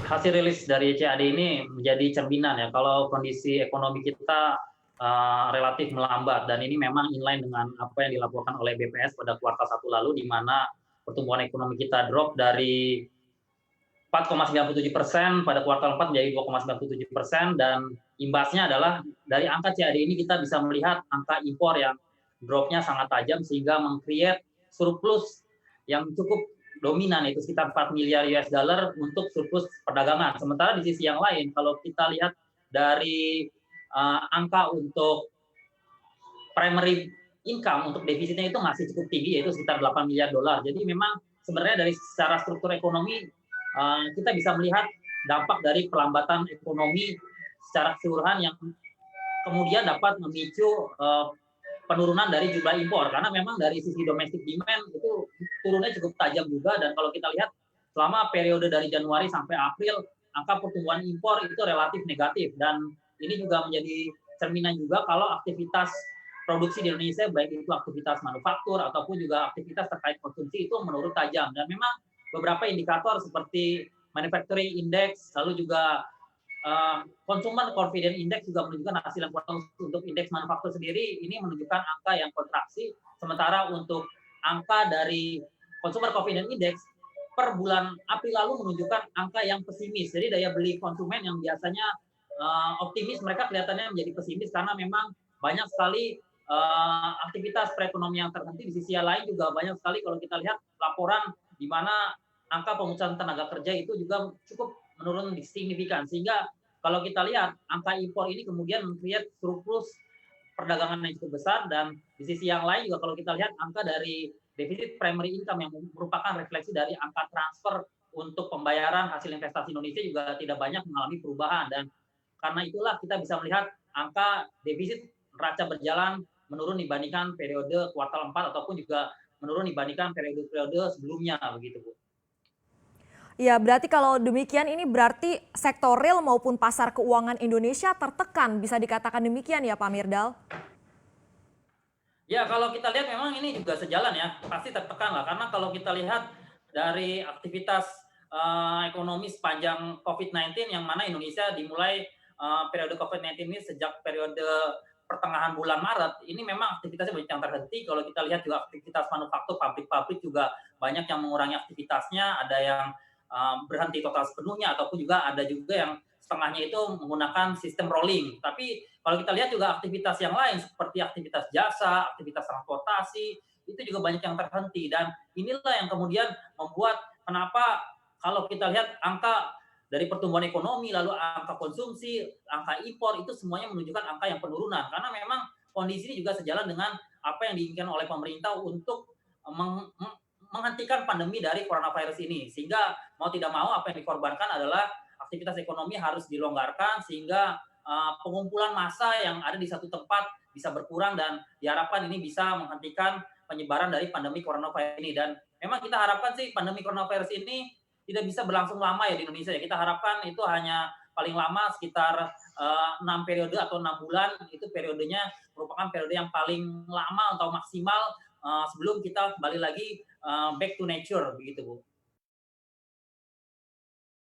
hasil rilis dari CAD ini menjadi cerminan ya, kalau kondisi ekonomi kita relatif melambat dan ini memang inline dengan apa yang dilaporkan oleh BPS pada kuartal 1 lalu, di mana pertumbuhan ekonomi kita drop dari 4,97% pada kuartal 4 menjadi 2,97%, dan imbasnya adalah dari angka CAD ini kita bisa melihat angka impor yang drop-nya sangat tajam sehingga meng-create surplus yang cukup dominan, itu sekitar 4 miliar US dollar untuk surplus perdagangan. Sementara di sisi yang lain, kalau kita lihat dari angka untuk primary income untuk defisitnya itu masih cukup tinggi, yaitu sekitar 8 miliar dolar. Jadi memang sebenarnya dari secara struktur ekonomi kita bisa melihat dampak dari pelambatan ekonomi secara keseluruhan yang kemudian dapat memicu penurunan dari jumlah impor, karena memang dari sisi domestic demand itu turunnya cukup tajam juga, dan kalau kita lihat selama periode dari Januari sampai April angka pertumbuhan impor itu relatif negatif, dan ini juga menjadi cerminan juga kalau aktivitas produksi di Indonesia, baik itu aktivitas manufaktur ataupun juga aktivitas terkait konsumsi itu menurun tajam, dan memang beberapa indikator seperti manufacturing index, lalu juga consumer confidence index juga menunjukkan hasil yang kurang. Untuk indeks manufaktur sendiri ini menunjukkan angka yang kontraksi, sementara untuk angka dari consumer confidence index per bulan April lalu menunjukkan angka yang pesimis. Jadi daya beli konsumen yang biasanya optimis, mereka kelihatannya menjadi pesimis karena memang banyak sekali aktivitas perekonomian terhenti. Di sisi lain juga banyak sekali kalau kita lihat laporan di mana angka pemecahan tenaga kerja itu juga cukup menurun signifikan, sehingga kalau kita lihat angka impor ini kemudian meng-create surplus perdagangan yang cukup besar, dan di sisi yang lain juga kalau kita lihat angka dari defisit primary income yang merupakan refleksi dari angka transfer untuk pembayaran hasil investasi Indonesia juga tidak banyak mengalami perubahan, dan karena itulah kita bisa melihat angka defisit neraca berjalan menurun dibandingkan periode kuartal 4 ataupun juga menurun dibandingkan periode-periode sebelumnya begitu, Bu. Ya, berarti kalau demikian ini berarti sektor real maupun pasar keuangan Indonesia tertekan, bisa dikatakan demikian ya Pak Mirdal? Ya, kalau kita lihat memang ini juga sejalan ya, pasti tertekan lah. Karena kalau kita lihat dari aktivitas ekonomi sepanjang COVID-19, yang mana Indonesia dimulai periode COVID-19 ini sejak periode pertengahan bulan Maret, ini memang aktivitasnya banyak yang terhenti. Kalau kita lihat juga aktivitas manufaktur, pabrik-pabrik juga banyak yang mengurangi aktivitasnya, ada yang berhenti total sepenuhnya, ataupun juga ada juga yang setengahnya itu menggunakan sistem rolling. Tapi kalau kita lihat juga aktivitas yang lain seperti aktivitas jasa, aktivitas transportasi, itu juga banyak yang terhenti, dan inilah yang kemudian membuat kenapa kalau kita lihat angka dari pertumbuhan ekonomi, lalu angka konsumsi, angka impor, itu semuanya menunjukkan angka yang penurunan, karena memang kondisi ini juga sejalan dengan apa yang diinginkan oleh pemerintah untuk menghentikan pandemi dari coronavirus ini, sehingga mau tidak mau apa yang dikorbankan adalah aktivitas ekonomi harus dilonggarkan sehingga pengumpulan massa yang ada di satu tempat bisa berkurang, dan diharapkan ini bisa menghentikan penyebaran dari pandemi coronavirus ini. Dan memang kita harapkan sih pandemi coronavirus ini tidak bisa berlangsung lama ya di Indonesia ya. Kita harapkan itu hanya paling lama sekitar 6 periode atau 6 bulan, itu periodenya merupakan periode yang paling lama atau maksimal sebelum kita kembali lagi back to nature begitu, Bu.